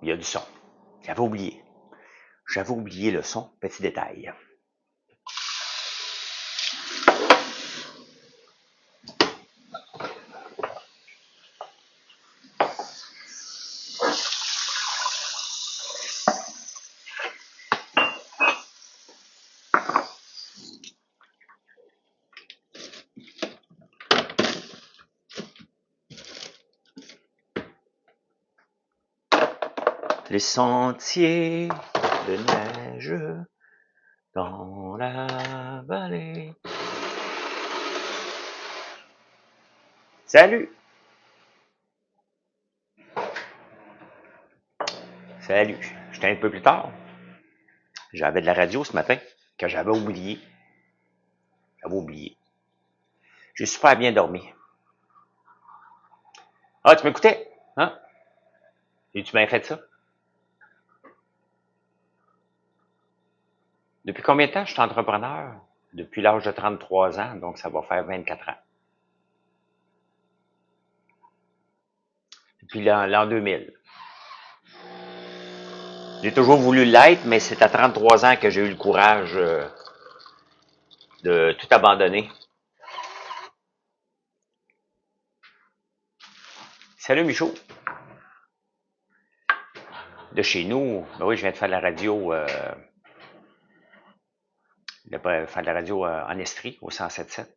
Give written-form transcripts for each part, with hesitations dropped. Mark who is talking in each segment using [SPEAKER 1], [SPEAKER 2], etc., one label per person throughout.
[SPEAKER 1] il y a du son. J'avais oublié. J'avais oublié le son, petit détail. Les sentiers de neige dans la vallée. Salut! Salut! J'étais un peu plus tard. J'avais de la radio ce matin que j'avais oublié. J'ai super bien dormi. Ah, tu m'écoutais? Hein? Et tu m'as fait ça? Depuis combien de temps je suis entrepreneur? Depuis l'âge de 33 ans, donc ça va faire 24 ans. Depuis l'an 2000. J'ai toujours voulu l'être, mais c'est à 33 ans que j'ai eu le courage de tout abandonner. Salut Michaud. De chez nous, ben oui, je viens de faire de la radio, en Estrie, au 107.7.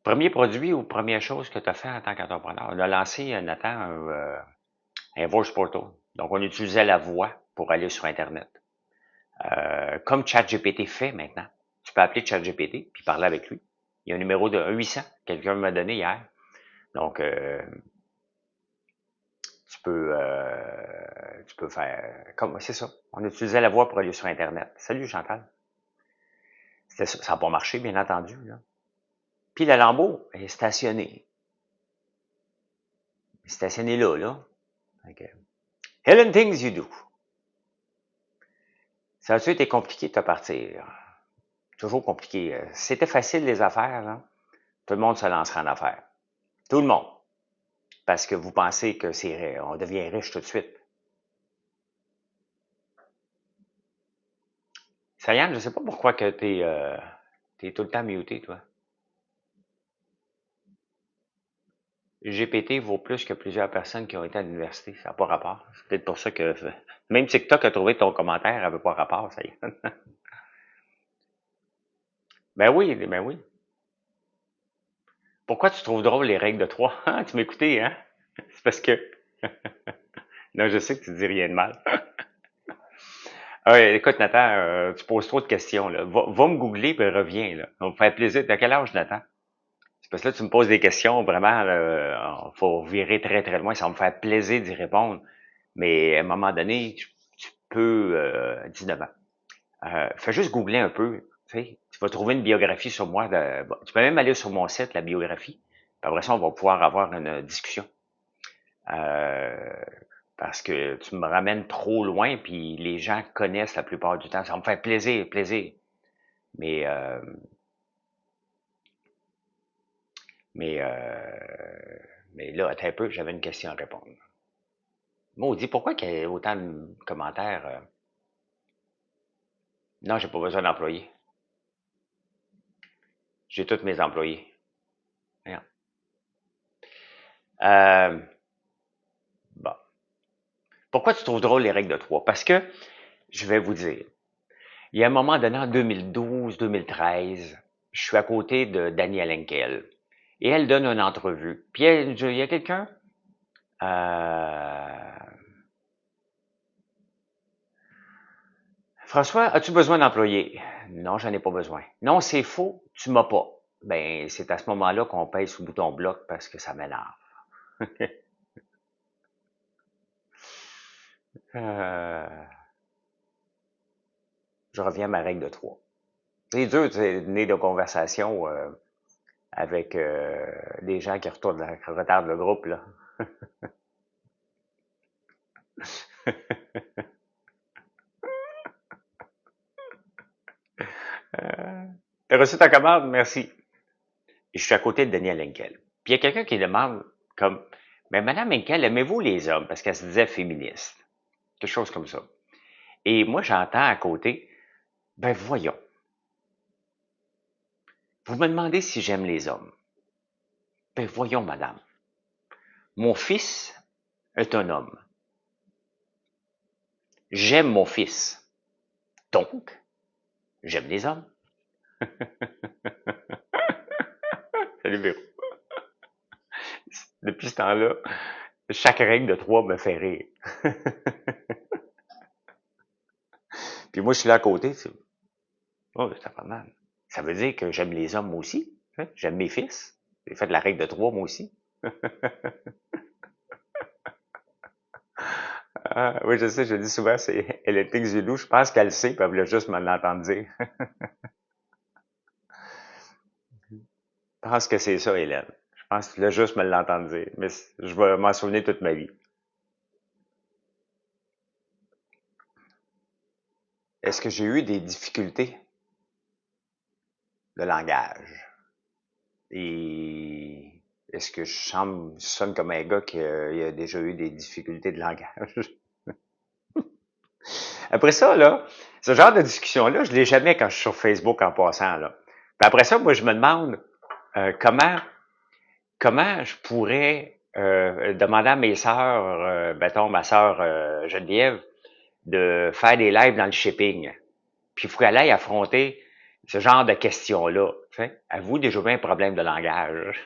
[SPEAKER 1] Premier produit ou première chose que tu as fait en tant qu'entrepreneur? On a lancé, Nathan, un voice portal. Donc, on utilisait la voix pour aller sur Internet. Comme ChatGPT fait maintenant. Tu peux appeler ChatGPT puis parler avec lui. Il y a un numéro de 1-800, quelqu'un m'a donné hier. Donc, tu peux faire comme c'est ça. On utilisait la voix pour aller sur Internet. Salut Chantal. Ça n'a pas marché, bien entendu. Là. Puis la Lambeau est stationnée. Stationnée là. Okay. Helen things you do. Ça a-tu été compliqué de te partir? Toujours compliqué. Si c'était facile les affaires, là, tout le monde se lancerait en affaires. Tout le monde. Parce que vous pensez que on devient riche tout de suite. Sayan, je ne sais pas pourquoi que t'es tout le temps muté, toi. GPT vaut plus que plusieurs personnes qui ont été à l'université. Ça n'a pas rapport. C'est peut-être pour ça que même TikTok a trouvé ton commentaire n'avait pas rapport, ça y est. Ben oui, ben oui. Pourquoi tu trouves drôle les règles de 3? Ah, tu m'écoutais, hein? C'est parce que... Non, je sais que tu dis rien de mal. Ah, écoute, Nathan, tu poses trop de questions, là. Va me googler et reviens, là. Ça va me faire plaisir. T'as quel âge, Nathan? C'est parce que là, tu me poses des questions, vraiment, faut virer très, très loin. Ça va me faire plaisir d'y répondre. Mais à un moment donné, tu peux... 19 ans. Fais juste googler un peu. Tu vas trouver une biographie sur moi. Tu peux même aller sur mon site, la biographie. Puis après ça, on va pouvoir avoir une discussion. Euh, parce que tu me ramènes trop loin, puis les gens connaissent la plupart du temps. Ça va me fait plaisir. Mais, euh, mais, euh, mais là, attends un peu, j'avais une question à répondre. Maudit, pourquoi il y a autant de commentaires? Non, j'ai pas besoin d'employés. J'ai tous mes employés. Regarde. Euh, bon. Pourquoi tu trouves drôle les règles de 3? Parce que, je vais vous dire, il y a un moment donné, en 2012-2013, je suis à côté de Danielle Henkel. Et elle donne une entrevue. Puis il y a quelqu'un, François, as-tu besoin d'employés? Non, j'en ai pas besoin. Non, c'est faux, tu m'as pas. Ben, c'est à ce moment-là qu'on pèse sur le bouton bloc parce que ça m'énerve. Euh, je reviens à ma règle de 3. C'est dur de né de conversation avec des gens qui retardent le groupe, là. T'as reçu ta commande? Merci. Et je suis à côté de Daniel Henkel. Puis il y a quelqu'un qui demande comme Mais Madame Henkel, aimez-vous les hommes? Parce qu'elle se disait féministe. Quelque chose comme ça. Et moi, j'entends à côté, ben voyons. Vous me demandez si j'aime les hommes. Ben voyons, madame. Mon fils est un homme. J'aime mon fils. Donc, j'aime les hommes. Salut, Véro. Depuis ce temps-là, chaque règle de 3 me fait rire. Puis moi, je suis là à côté. Oh, c'est pas mal. Ça veut dire que j'aime les hommes moi aussi. Hein? J'aime mes fils. J'ai fait la règle de 3 moi aussi. Ah, oui, je sais, je dis souvent, c'est Electric Zulu. Je pense qu'elle le sait, puis elle voulait juste me l'entendre dire. Je pense que c'est ça, Hélène. Je pense que tu voulais juste me l'entendre dire. Mais je vais m'en souvenir toute ma vie. Est-ce que j'ai eu des difficultés de langage? Et est-ce que je sonne comme un gars qui a déjà eu des difficultés de langage? Après ça, là, ce genre de discussion-là, je l'ai jamais quand je suis sur Facebook en passant, là. Puis après ça, moi, je me demande comment je pourrais demander à mes sœurs, mettons, ma sœur Geneviève, de faire des lives dans le shipping. Puis il faut qu'elle aille affronter ce genre de questions-là. Avez-vous déjà eu un problème de langage?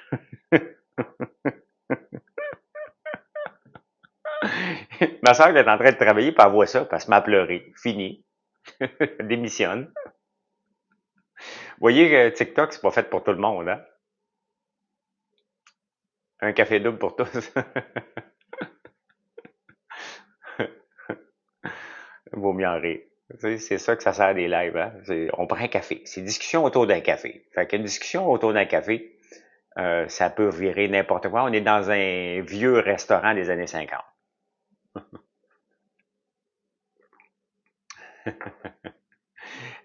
[SPEAKER 1] Ma soeur est en train de travailler, puis elle voit ça, puis elle se met à pleurer. Fini. Démissionne. Vous voyez que TikTok, c'est pas fait pour tout le monde, hein? Un café double pour tous. Vaut mieux en rire. C'est ça que ça sert des lives, hein? On prend un café. C'est discussion autour d'un café. Fait qu'une discussion autour d'un café, ça peut virer n'importe quoi. On est dans un vieux restaurant des années 50.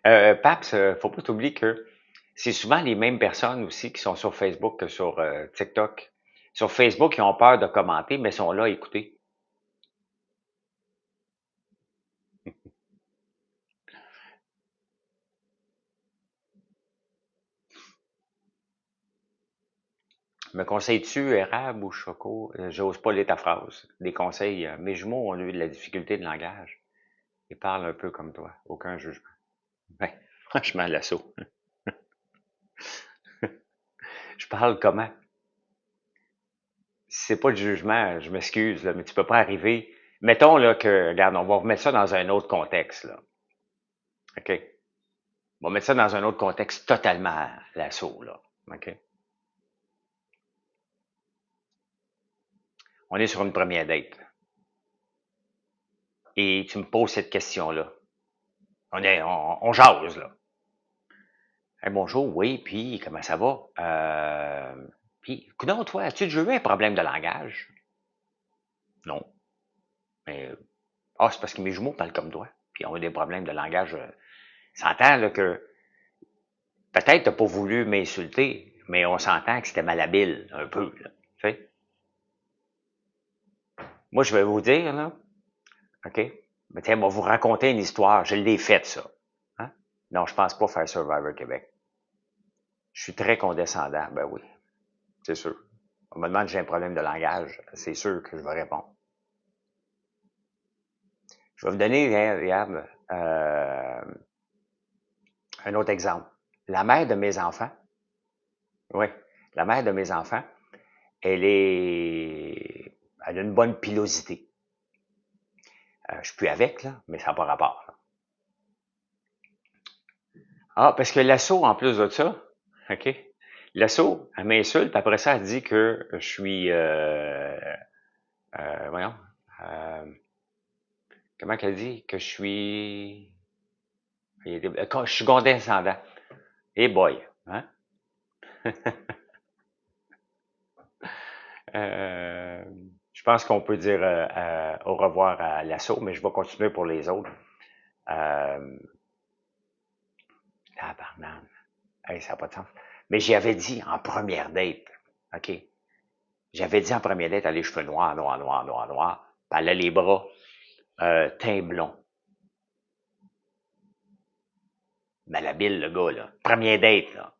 [SPEAKER 1] Paps, faut pas t'oublier que c'est souvent les mêmes personnes aussi qui sont sur Facebook que sur TikTok. Sur Facebook, ils ont peur de commenter, mais sont là à écouter. Me conseilles-tu érable ou choco? J'ose pas lire ta phrase. Des conseils. Mes jumeaux ont eu de la difficulté de langage. Ils parlent un peu comme toi. Aucun jugement. Ben, franchement, l'assaut. Je parle comment? Si c'est pas de jugement, je m'excuse, là, mais tu peux pas arriver. Mettons là que, regarde, on va remettre ça dans un autre contexte, là. OK? On va mettre ça dans un autre contexte totalement l'assaut, là. OK? On est sur une première date. Et tu me poses cette question-là. On jase, là. Hey, bonjour, oui, puis comment ça va? Puis, coudonc, toi, as-tu déjà eu un problème de langage? Non. Mais, c'est parce que mes jumeaux parlent comme toi. Puis, ils ont eu des problèmes de langage. S'entend, là, que peut-être t'as pas voulu m'insulter, mais on s'entend que c'était malhabile, un peu, là. Tu sais? Moi, je vais vous dire, là, OK? Mais tiens, on va vous raconter une histoire. Je l'ai faite, ça. Hein? Non, je pense pas faire Survivor Québec. Je suis très condescendant. Ben oui, c'est sûr. On me demande si j'ai un problème de langage. C'est sûr que je vais répondre. Je vais vous donner, regarde, un autre exemple. La mère de mes enfants, oui, la mère de mes enfants, elle a une bonne pilosité. Je suis plus avec, là, mais ça n'a pas rapport. Là. Ah, parce que l'assaut, en plus de ça, OK? L'assaut, elle m'insulte, puis après ça, elle dit que je suis, voyons, euh, comment qu'elle dit? Que je suis, je suis condescendant. Eh boy, hein? Euh, je pense qu'on peut dire au revoir à l'assaut, mais je vais continuer pour les autres. Euh, Tabarnane. Hey, ça n'a pas de sens. Mais j'y avais dit en première date, OK? J'avais dit en première lettre, elle a les cheveux noirs, noirs, noirs, noirs, noirs. Puis elle a les bras teint blond. Malhabile, le gars, là. Premier date, là.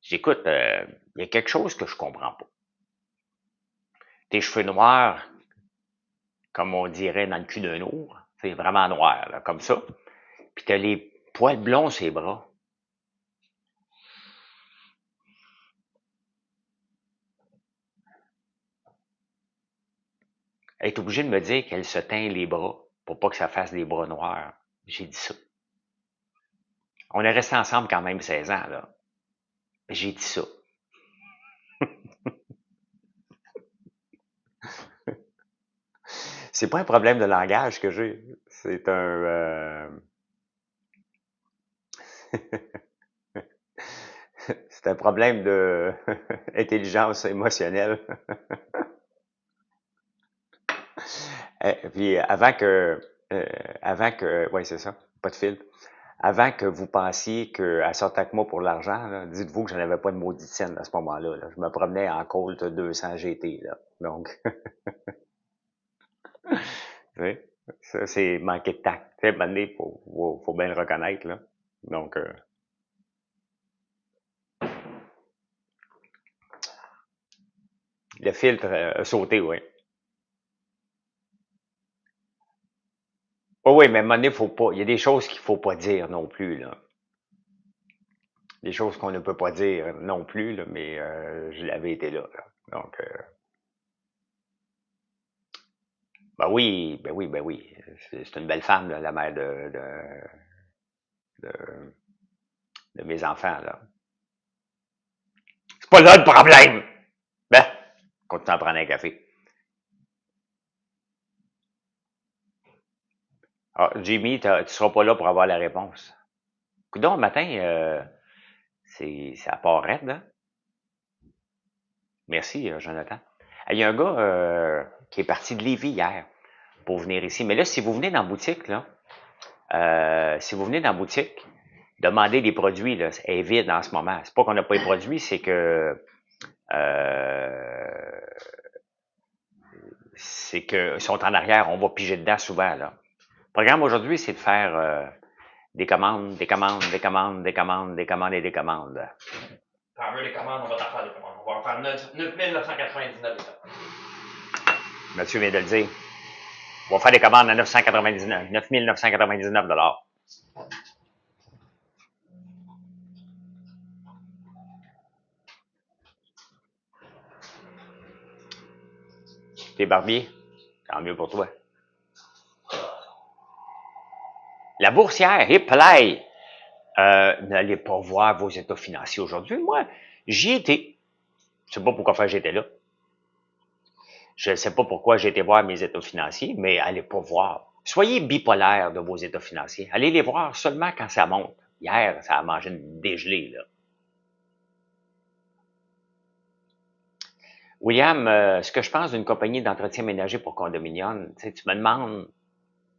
[SPEAKER 1] J'écoute, il y a quelque chose que je comprends pas. Tes cheveux noirs, comme on dirait dans le cul d'un ours, c'est vraiment noir, là, comme ça. Puis t'as les poils blonds sur les bras. Elle est obligée de me dire qu'elle se teint les bras pour pas que ça fasse des bras noirs. J'ai dit ça. On est resté ensemble quand même 16 ans, là. Mais j'ai dit ça. C'est pas un problème de langage que j'ai. C'est c'est un problème de intelligence émotionnelle. Puis ouais, c'est ça, pas de filtre. Avant que vous pensiez qu'elle sortait avec moi pour l'argent, là, dites-vous que je n'avais pas de maudite scène à ce moment-là. Là. Je me promenais en Colt 200 GT, là. Donc, tu sais, ça, c'est manquer de tact. Tu sais, à un moment donné, faut bien le reconnaître, là. Donc, le filtre a sauté, oui. Oh oui, mais à un moment donné, faut pas. Il y a des choses qu'il faut pas dire non plus, là. Des choses qu'on ne peut pas dire non plus, là, mais je l'avais été là, là. Donc, ben oui, ben oui, ben oui. C'est une belle femme, là, la mère de, de mes enfants, là. C'est pas là le problème! Ben, continue à prendre un café. Ah, Jimmy, tu seras pas là pour avoir la réponse. Coudonc, matin, c'est à part raide, hein? Merci, Jonathan. Il y a un gars qui est parti de Lévis hier pour venir ici. Mais là, si vous venez dans la boutique, là, si vous venez dans la boutique, demandez des produits, là, elle est vide en ce moment. C'est pas qu'on n'a pas les produits, c'est que ils sont en arrière, on va piger dedans souvent, là. Le programme aujourd'hui, c'est de faire des commandes, des commandes, des commandes, des commandes, des commandes et des commandes.
[SPEAKER 2] T'en veux des commandes, on va t'en faire des commandes. On va en faire 9999.
[SPEAKER 1] Mathieu vient de le dire. On va faire des commandes à 999, 9999 $. T'es barbier? Tant mieux pour toi. La boursière, hip play. N'allez pas voir vos états financiers aujourd'hui. Moi, j'y étais. Je sais pas pourquoi faire j'étais là. Je ne sais pas pourquoi j'ai été voir mes états financiers, mais allez pas voir. Soyez bipolaire de vos états financiers. Allez les voir seulement quand ça monte. Hier, ça a mangé une dégelée, là. William, ce que je pense d'une compagnie d'entretien ménager pour condominium, tu me demandes,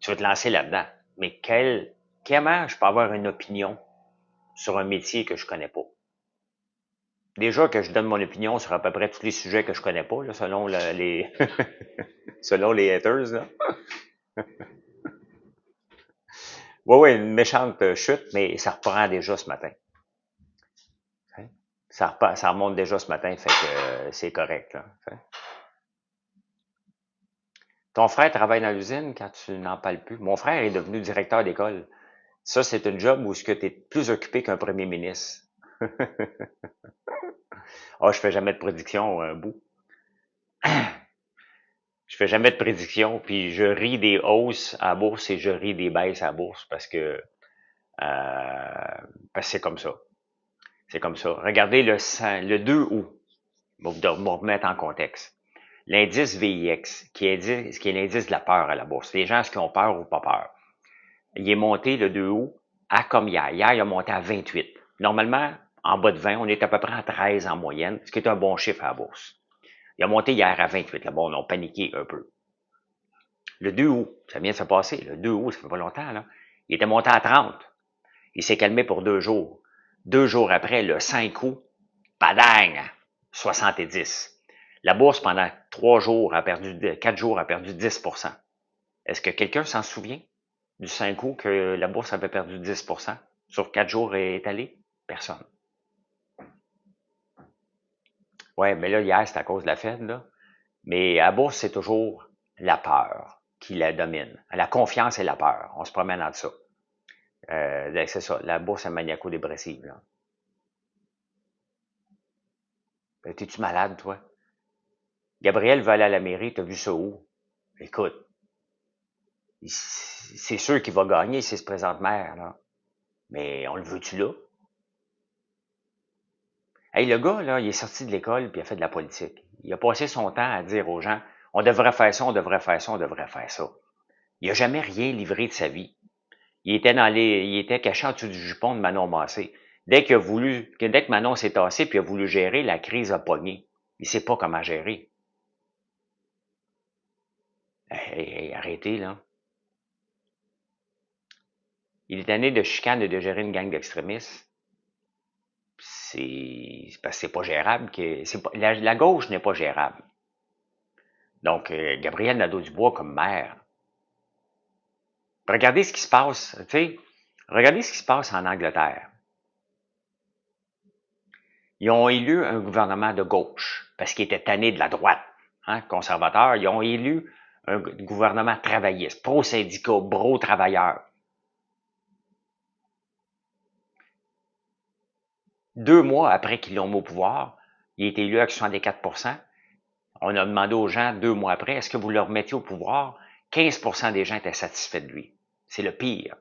[SPEAKER 1] tu veux te lancer là-dedans, mais comment je peux avoir une opinion sur un métier que je connais pas? Déjà que je donne mon opinion sur à peu près tous les sujets que je connais pas, là, selon les selon les haters, là. Oui, une méchante chute, mais ça reprend déjà ce matin. Ça remonte déjà ce matin, fait que c'est correct, là. Ton frère travaille dans l'usine quand tu n'en parles plus. Mon frère est devenu directeur d'école. Ça, c'est un job où tu es plus occupé qu'un premier ministre. Ah, je fais jamais de prédiction, bout. Je fais jamais de prédiction, puis je ris des hausses à la bourse et je ris des baisses à la bourse parce que c'est comme ça. C'est comme ça. Regardez le 2 août, pour me remettre en contexte. L'indice VIX, qui est l'indice de la peur à la bourse. Les gens, est-ce qu'ils ont peur ou pas peur? Il est monté le 2 août à comme hier. Hier, il a monté à 28. Normalement, en bas de 20, on est à peu près à 13 en moyenne, ce qui est un bon chiffre à la bourse. Il a monté hier à 28. Là, bon, on a paniqué un peu. Le 2 août, ça vient de se passer. Le 2 août, ça fait pas longtemps, là. Il était monté à 30. Il s'est calmé pour 2 jours. 2 jours après, le 5 août, padang, 70. La bourse, pendant 3 jours, 4 jours, a perdu 10 %. Est-ce que quelqu'un s'en souvient du 5 août que la bourse avait perdu 10 % sur 4 jours étalés? Personne. Ouais, mais là, hier, c'est à cause de la Fed, là. Mais à la bourse, c'est toujours la peur qui la domine. La confiance et la peur. On se promène entre ça. C'est ça. La bourse est maniaco-dépressive, là. T'es-tu malade, toi? Gabriel veut aller à la mairie, t'as vu ça où? Écoute, c'est sûr qu'il va gagner s'il se présente maire, là. Mais on le veut-tu là? Hey, le gars, là, il est sorti de l'école puis il a fait de la politique. Il a passé son temps à dire aux gens, on devrait faire ça, on devrait faire ça, on devrait faire ça. Il a jamais rien livré de sa vie. Il était caché en dessous du jupon de Manon Massé. Dès que Manon s'est tassé puis a voulu gérer, la crise a pogné. Il sait pas comment gérer. Hey, arrêtez, là. Il est tanné de chicane et de gérer une gang d'extrémistes. C'est parce que c'est pas gérable. La gauche n'est pas gérable. Donc, Gabriel Nadeau-Dubois comme maire. Regardez ce qui se passe, tu sais. Regardez ce qui se passe en Angleterre. Ils ont élu un gouvernement de gauche parce qu'ils étaient tannés de la droite, hein, conservateur. Ils ont élu un gouvernement travailliste, pro-syndicat, pro-travailleur. 2 mois après qu'ils l'ont mis au pouvoir, il a été élu avec 64 %. On a demandé aux gens 2 mois après, est-ce que vous le remettiez au pouvoir? 15 % des gens étaient satisfaits de lui. C'est le pire.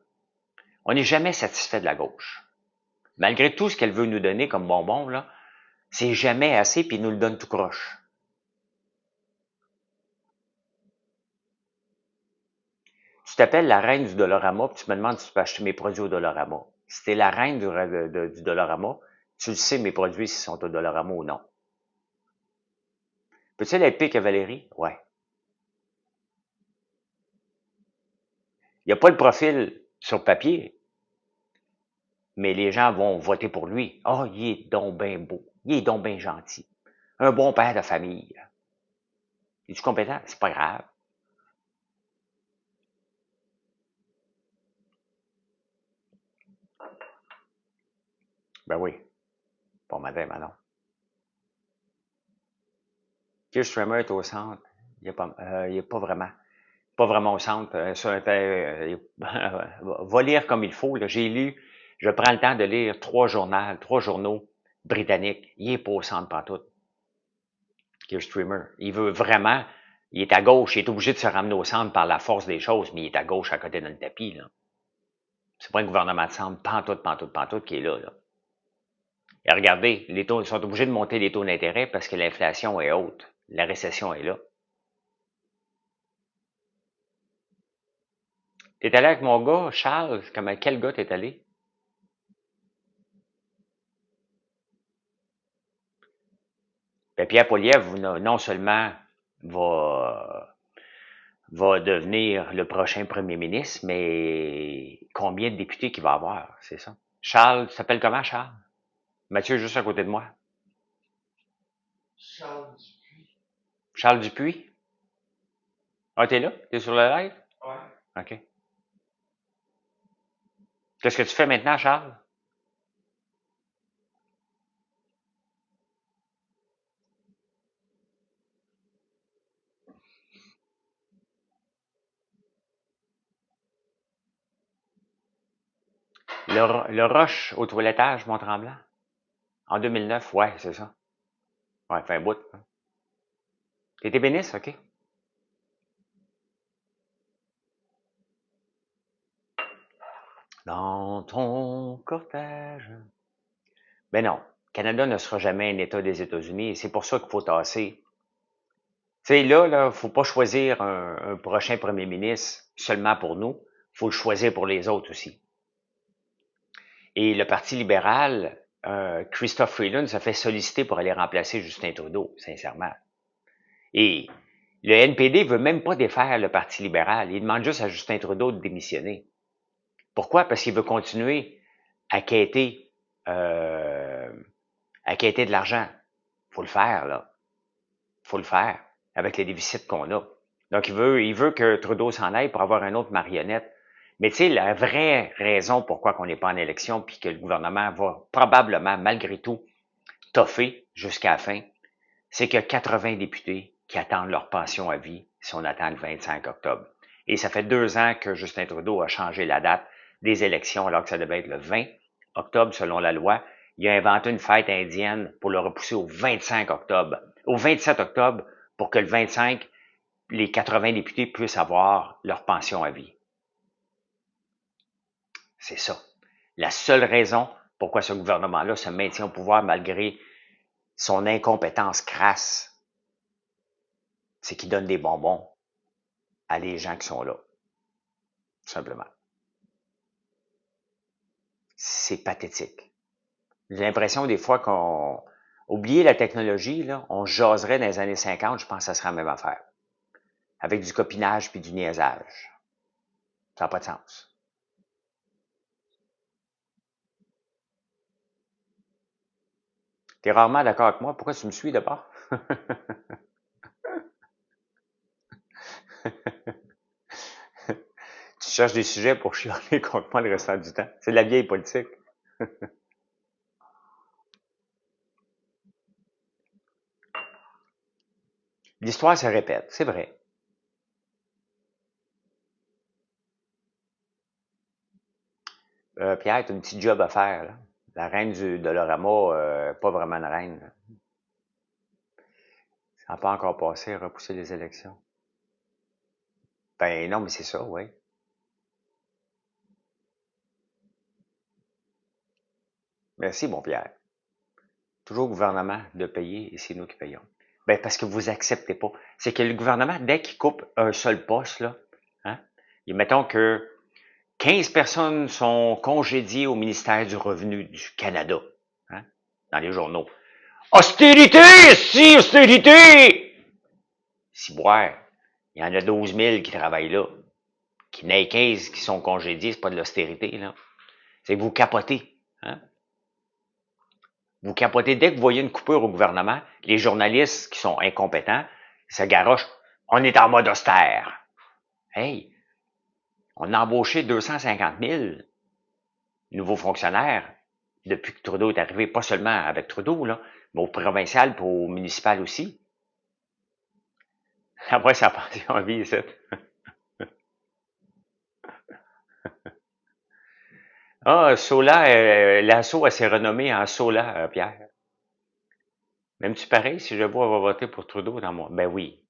[SPEAKER 1] On n'est jamais satisfait de la gauche. Malgré tout ce qu'elle veut nous donner comme bonbon, là, c'est jamais assez, puis il nous le donne tout croche. Tu t'appelles la reine du Dollarama, puis tu me demandes si tu peux acheter mes produits au Dollarama. Si t'es la reine du Dollarama, tu le sais, mes produits, s'ils sont au Dollarama ou non. Peux-tu être pire que Valérie? Ouais. Il n'y a pas le profil sur papier, mais les gens vont voter pour lui. Ah, il est donc bien beau. Il est donc bien gentil. Un bon père de famille. Es-tu compétent? C'est pas grave. Ben oui. Pas madame, Manon. Keir Starmer est au centre. Il est pas vraiment. Pas vraiment au centre. Va lire comme il faut. Là. Je prends le temps de lire 3 journaux britanniques. Il est pas au centre pantoute. Keir Starmer. Il est à gauche. Il est obligé de se ramener au centre par la force des choses, mais il est à gauche à côté d'un tapis. Là. C'est pas un gouvernement de centre pantoute qui est là. Et regardez, ils sont obligés de monter les taux d'intérêt parce que l'inflation est haute. La récession est là. T'es allé avec mon gars, Charles? Quel gars t'es allé? Ben, Pierre Poilievre, non seulement va, va devenir le prochain premier ministre, mais combien de députés qu'il va avoir, c'est ça? Charles, tu t'appelles comment, Charles? Mathieu est juste à côté de moi.
[SPEAKER 2] Charles Dupuis.
[SPEAKER 1] Charles Dupuis? Ah, t'es là? T'es sur le live?
[SPEAKER 2] Ouais.
[SPEAKER 1] OK. Qu'est-ce que tu fais maintenant, Charles? Le Roche au toilettage, Mont-Tremblant? En 2009, ouais, c'est ça. Ouais, fait un bout. T'es ébéniste, OK? Dans ton cortège. Ben non, Canada ne sera jamais un État des États-Unis et c'est pour ça qu'il faut tasser. Tu sais, là, faut pas choisir un prochain premier ministre seulement pour nous. Faut le choisir pour les autres aussi. Et le Parti libéral, Christophe Freeland se fait solliciter pour aller remplacer Justin Trudeau, sincèrement. Et le NPD veut même pas défaire le Parti libéral. Il demande juste à Justin Trudeau de démissionner. Pourquoi? Parce qu'il veut continuer à quêter de l'argent. Faut le faire, là. faut le faire avec les déficits qu'on a. Donc, il veut que Trudeau s'en aille pour avoir un autre marionnette. Mais tu sais, la vraie raison pourquoi on n'est pas en élection puis que le gouvernement va probablement, malgré tout, toffer jusqu'à la fin, c'est qu'il y a 80 députés qui attendent leur pension à vie si on attend le 25 octobre. Et ça fait 2 ans que Justin Trudeau a changé la date des élections alors que ça devait être le 20 octobre selon la loi. Il a inventé une fête indienne pour le repousser au 25 octobre, au 27 octobre pour que le 25, les 80 députés puissent avoir leur pension à vie. C'est ça. La seule raison pourquoi ce gouvernement-là se maintient au pouvoir malgré son incompétence crasse, c'est qu'il donne des bonbons à les gens qui sont là. Tout simplement. C'est pathétique. J'ai l'impression des fois qu'on... Oublier la technologie, là, on jaserait dans les années 50, je pense que ça serait la même affaire. Avec du copinage puis du niaisage. Ça n'a pas de sens. T'es rarement d'accord avec moi. Pourquoi tu me suis d'abord? Tu cherches des sujets pour chialer contre moi le restant du temps. C'est de la vieille politique. L'histoire se répète, c'est vrai. Pierre, t'as un petit job à faire. Là. La reine du Dolorama, pas vraiment une reine. Là. Ça n'a pas encore passé à repousser les élections. Ben non, mais c'est ça, oui. Merci, bon Pierre. Toujours au gouvernement de payer et c'est nous qui payons. Ben parce que vous acceptez pas. C'est que le gouvernement, dès qu'il coupe un seul poste, là, hein, et mettons que 15 personnes sont congédiées au ministère du Revenu du Canada, hein, dans les journaux. Austérité! Si, austérité! Si boire, il y en a 12 000 qui travaillent là. Qui n'est 15 qui sont congédiés, c'est pas de l'austérité, là. C'est que vous capotez. Hein? Vous capotez dès que vous voyez une coupure au gouvernement, les journalistes qui sont incompétents se garochent. On est en mode austère. Hey, on a embauché 250 000 nouveaux fonctionnaires depuis que Trudeau est arrivé, pas seulement avec Trudeau, là, mais au provincial et au municipal aussi. Après, sa pension à vie, ici. Ah, Sola, l'assaut, elle s'est renommée en Sola, Pierre. M'aimes-tu pareil si je vois voter pour Trudeau dans mon... Ben oui.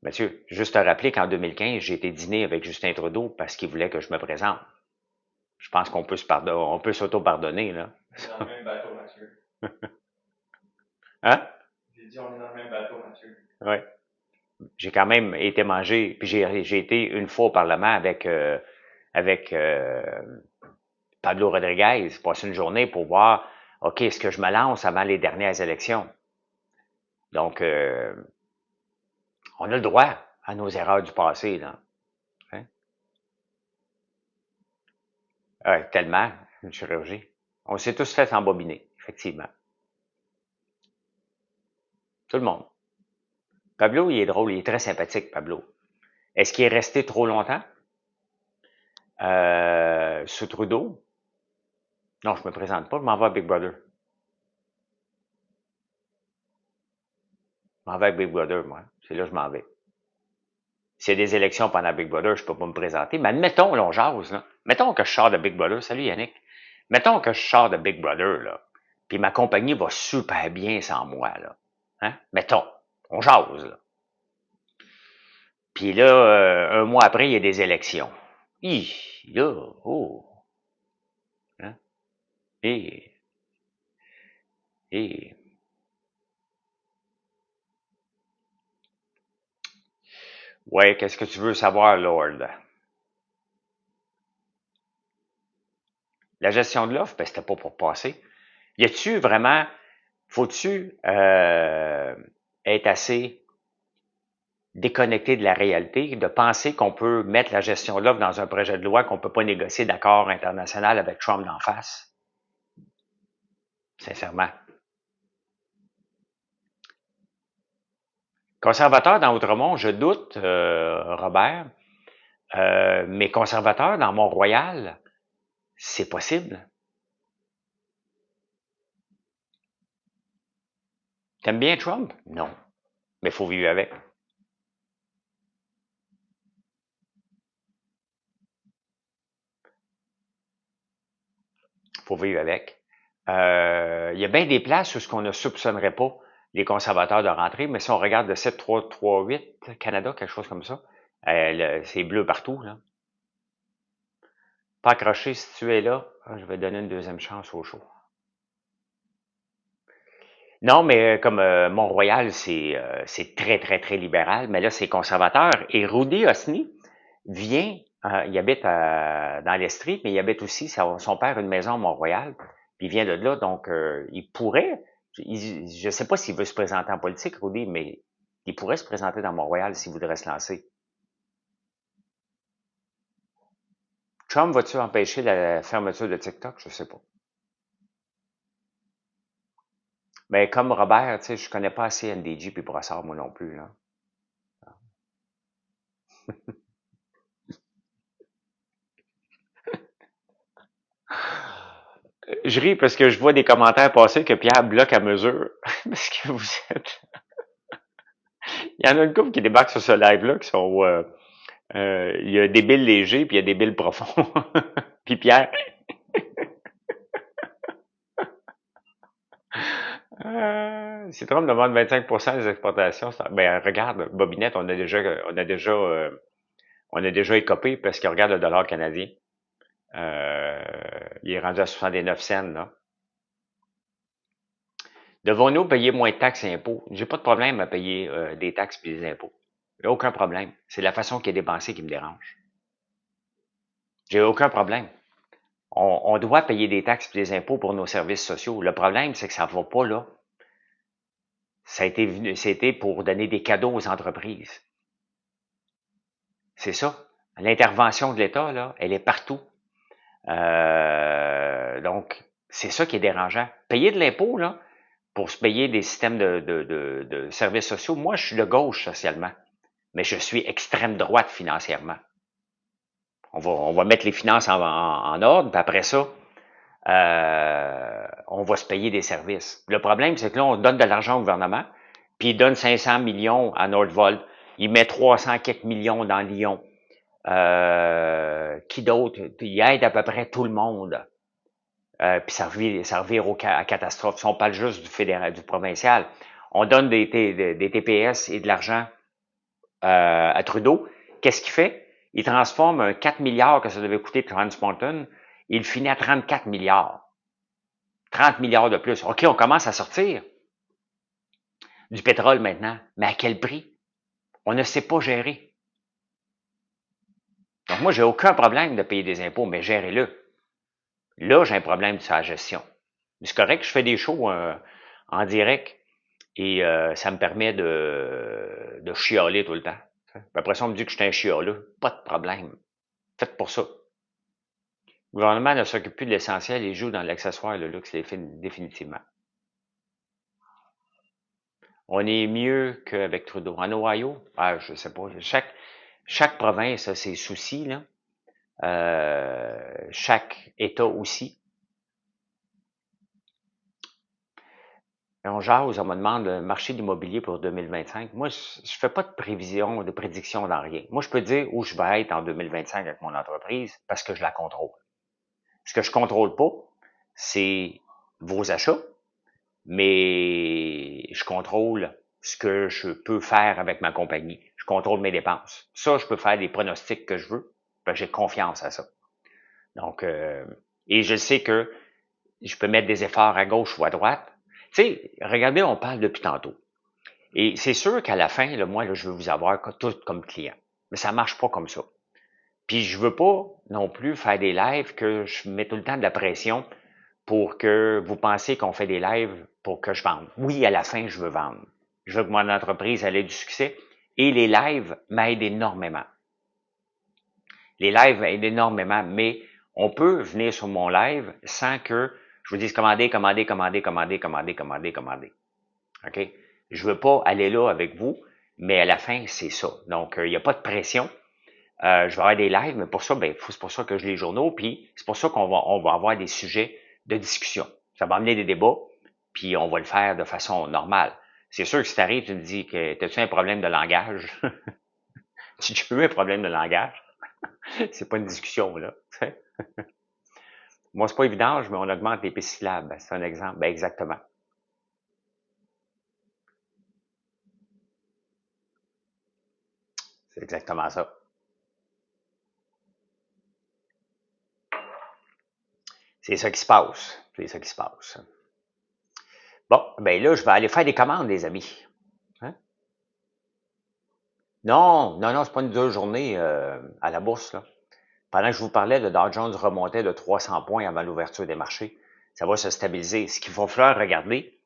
[SPEAKER 1] Mathieu, juste te rappeler qu'en 2015, j'ai été dîner avec Justin Trudeau parce qu'il voulait que je me présente. Je pense qu'on peut on peut s'auto-pardonner, là.
[SPEAKER 2] On est dans le même bateau, Mathieu.
[SPEAKER 1] Hein?
[SPEAKER 2] J'ai dit on est dans le même bateau, Mathieu.
[SPEAKER 1] Oui. J'ai quand même été manger, puis j'ai été une fois au Parlement avec Pablo Rodriguez, passer une journée pour voir, OK, est-ce que je me lance avant les dernières élections? Donc, on a le droit à nos erreurs du passé, là. Hein? Tellement, une chirurgie. On s'est tous fait embobiner, effectivement. Tout le monde. Pablo, il est drôle, il est très sympathique, Pablo. Est-ce qu'il est resté trop longtemps? Sous Trudeau? Non, je me présente pas, je m'en vais à Big Brother. Je m'en vais avec Big Brother, moi. C'est là que je m'en vais. S'il y a des élections pendant Big Brother, je peux pas me présenter. Mais admettons, là, on jase, là. Mettons que je sors de Big Brother. Salut Yannick. Mettons que je sors de Big Brother, là. Puis ma compagnie va super bien sans moi, là. Hein? Mettons. On jase, là. Puis là, un mois après, il y a des élections. Là, oh. Hein? Et, et. Ouais, qu'est-ce que tu veux savoir, Lord? La gestion de l'offre, ben, c'était pas pour passer. Y a-tu vraiment, faut-tu être assez déconnecté de la réalité, de penser qu'on peut mettre la gestion de l'offre dans un projet de loi, qu'on peut pas négocier d'accord international avec Trump d'en face? Sincèrement. Conservateur dans Outremont, je doute, Robert, mais conservateur dans Mont-Royal, c'est possible. T'aimes bien Trump? Non, mais il faut vivre avec. Faut vivre avec. Il y a bien des places où ce qu'on ne soupçonnerait pas les conservateurs de rentrer, mais si on regarde le 7-3-3-8, Canada, quelque chose comme ça, c'est bleu partout, là. Pas accroché, si tu es là, je vais donner une deuxième chance au show. Non, mais comme Mont-Royal, c'est très, très, très libéral, mais là, c'est conservateur. Et Rudy Osni vient, il habite dans l'Estrie, mais il habite aussi, son père a une maison à Mont-Royal, puis il vient de là, donc il pourrait, je ne sais pas s'il veut se présenter en politique, Rudy, mais il pourrait se présenter dans Mont-Royal s'il voudrait se lancer. Trump va-tu empêcher la fermeture de TikTok? Je sais pas. Mais comme Robert, tu sais, je connais pas assez NDG puis Brossard, moi non plus, là. Je ris parce que je vois des commentaires passer que Pierre bloque à mesure. Parce que vous êtes. Il y en a une couple qui débarque sur ce live-là qui sont. Il y a des billes légers puis il y a des billes profonds. Puis Pierre. Si Trump demande 25% des exportations, ben regarde, Bobinette, on a déjà écopé parce que regarde le dollar canadien. Il est rendu à 69 cents, là. Devons-nous payer moins de taxes et impôts? J'ai pas de problème à payer des taxes et des impôts. J'ai aucun problème. C'est la façon qui est dépensée qui me dérange. J'ai aucun problème. On doit payer des taxes et des impôts pour nos services sociaux. Le problème, c'est que ça ne va pas là. C'était pour donner des cadeaux aux entreprises. C'est ça. L'intervention de l'État, là, elle est partout. Donc, c'est ça qui est dérangeant. Payer de l'impôt, là, pour se payer des systèmes de services sociaux. Moi, je suis de gauche socialement, mais je suis extrême droite financièrement. On va mettre les finances en ordre, puis après ça, on va se payer des services. Le problème, c'est que là, on donne de l'argent au gouvernement, puis il donne 500 millions à Nordvolt, il met 300 quelques millions dans Lyon. Qui d'autre? Il aide à peu près tout le monde. Puis ça revire à catastrophe. Si on parle juste du fédéral, du provincial, on donne des TPS et de l'argent à Trudeau. Qu'est-ce qu'il fait? Il transforme un 4 milliards que ça devait coûter Trans Mountain, il finit à 34 milliards. 30 milliards de plus. OK, on commence à sortir du pétrole maintenant, mais à quel prix? On ne sait pas gérer. Donc moi, j'ai aucun problème de payer des impôts, mais gérez-le. Là, j'ai un problème sur la gestion. C'est correct que je fais des shows en direct et ça me permet de chialer tout le temps. Après ça, on me dit que je suis un chialeux. Pas de problème. Faites pour ça. Le gouvernement ne s'occupe plus de l'essentiel et joue dans l'accessoire et le luxe définitivement. On est mieux qu'avec Trudeau. En Ohio, je sais pas. Chaque province a ses soucis, là. Chaque État aussi. Et on jase, on me demande le marché de l'immobilier pour 2025. Moi, je fais pas de prévision, de prédiction dans rien. Moi, je peux dire où je vais être en 2025 avec mon entreprise parce que je la contrôle. Ce que je contrôle pas, c'est vos achats, mais je contrôle ce que je peux faire avec ma compagnie. Je contrôle mes dépenses. Ça, je peux faire des pronostics que je veux. J'ai confiance à ça. Donc, et je sais que je peux mettre des efforts à gauche ou à droite. Tu sais, regardez, on parle depuis tantôt. Et c'est sûr qu'à la fin, là, moi, là, je veux vous avoir tout comme client. Mais ça marche pas comme ça. Puis je veux pas non plus faire des lives que je mets tout le temps de la pression pour que vous pensiez qu'on fait des lives pour que je vende. Oui, à la fin, je veux vendre. Je veux que mon entreprise ait du succès. Et les lives m'aident énormément. Les lives m'aident énormément, mais on peut venir sur mon live sans que je vous dise commandez, commandez. OK? Je veux pas aller là avec vous. Mais à la fin, c'est ça. Donc, il n'y a pas de pression. Je vais avoir des lives, mais pour ça, c'est pour ça que je lis les journaux, puis c'est pour ça on va avoir des sujets de discussion. Ça va amener des débats, puis on va le faire de façon normale. C'est sûr que si t'arrives, tu me dis que t'as-tu un problème de langage? Si tu veux un problème de langage, c'est pas une discussion, là. Moi, c'est pas évident, mais on augmente les syllabes. C'est un exemple. Ben, exactement. C'est exactement ça. C'est ça qui se passe. C'est ça qui se passe. Bon, ben là, je vais aller faire des commandes, les amis. Hein? Non, c'est pas une dure journée à la bourse, là. Pendant que je vous parlais, le Dow Jones remontait de 300 points avant l'ouverture des marchés. Ça va se stabiliser. Ce qu'il va falloir regarder,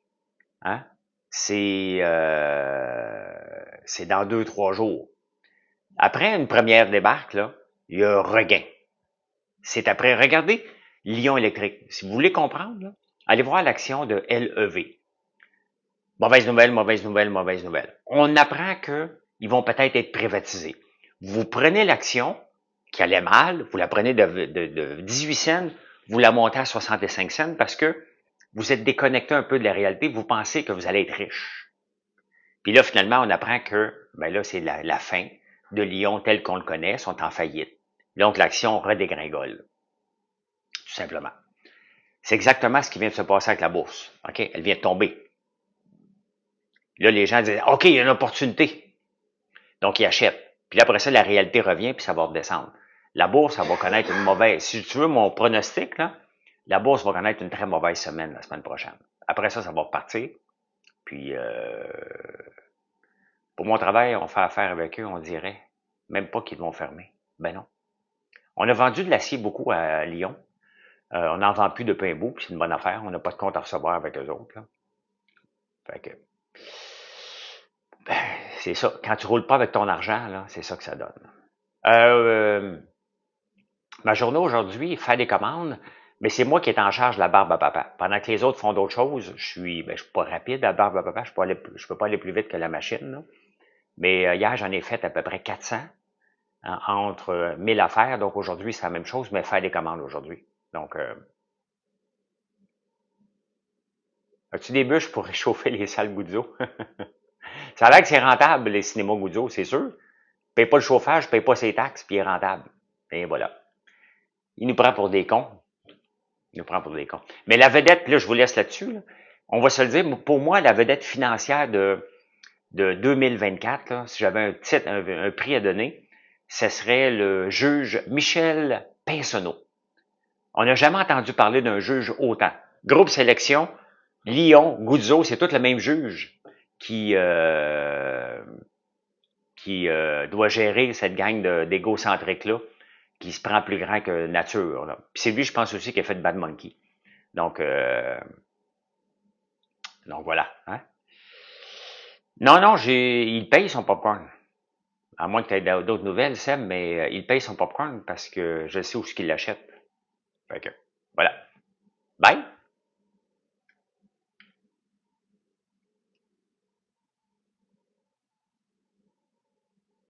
[SPEAKER 1] hein, c'est dans 2-3 jours. Après une première débarque, là, il y a un regain. C'est après. Regardez Lion électrique. Si vous voulez comprendre, là, allez voir l'action de LEV. Mauvaise nouvelle, mauvaise nouvelle, mauvaise nouvelle. On apprend qu'ils vont peut-être être privatisés. Vous prenez l'action qui allait mal, vous la prenez de 18 cents, vous la montez à 65 cents parce que vous êtes déconnecté un peu de la réalité, vous pensez que vous allez être riche. Puis là, finalement, on apprend que, ben là, c'est la fin de Lyon tel qu'on le connaît, sont en faillite. Donc, l'action redégringole. Tout simplement. C'est exactement ce qui vient de se passer avec la bourse. OK? Elle vient de tomber. Là, les gens disent, OK, il y a une opportunité. Donc, ils achètent. Puis là, après ça, la réalité revient, puis ça va redescendre. La bourse, ça va connaître une mauvaise. Si tu veux mon pronostic, là, la bourse va connaître une très mauvaise semaine la semaine prochaine. Après ça, ça va repartir. Puis, pour mon travail, on fait affaire avec eux, on dirait même pas qu'ils vont fermer. Ben non. On a vendu de l'acier beaucoup à Lyon. On n'en vend plus de pain bout, puis c'est une bonne affaire. On n'a pas de compte à recevoir avec eux autres. Là. Fait que, ben, c'est ça. Quand tu roules pas avec ton argent, là, c'est ça que ça donne. Ma journée aujourd'hui, faire des commandes, mais c'est moi qui est en charge de la barbe à papa. Pendant que les autres font d'autres choses, je suis pas rapide à la barbe à papa. Je peux pas aller plus vite que la machine. Là. Mais hier, j'en ai fait à peu près 400 hein, entre 1000 affaires. Donc aujourd'hui, c'est la même chose, mais faire des commandes aujourd'hui. Donc, as-tu des bûches pour réchauffer les salles Goudzo? Ça a l'air que c'est rentable, les cinémas Goudzo, c'est sûr. Paye pas le chauffage, paye pas ses taxes, puis il est rentable. Et voilà. Il nous prend pour des cons. Il nous prend pour des cons. Mais la vedette, là, je vous laisse là-dessus. Là. On va se le dire, pour moi, la vedette financière de 2024, là, si j'avais un titre, un prix à donner, ce serait le juge Michel Pinsonneau. On n'a jamais entendu parler d'un juge autant. Groupe sélection, Lyon, Goudzo, c'est tout le même juge qui doit gérer cette gang d'égocentriques-là qui se prend plus grand que nature. Là. Puis c'est lui, je pense aussi, qui a fait Bad Monkey. Donc voilà. Hein? Non, il paye son popcorn. À moins que tu aies d'autres nouvelles, Seb, mais il paye son popcorn parce que je sais où ce qu'il l'achète. Fait que, voilà. Bye!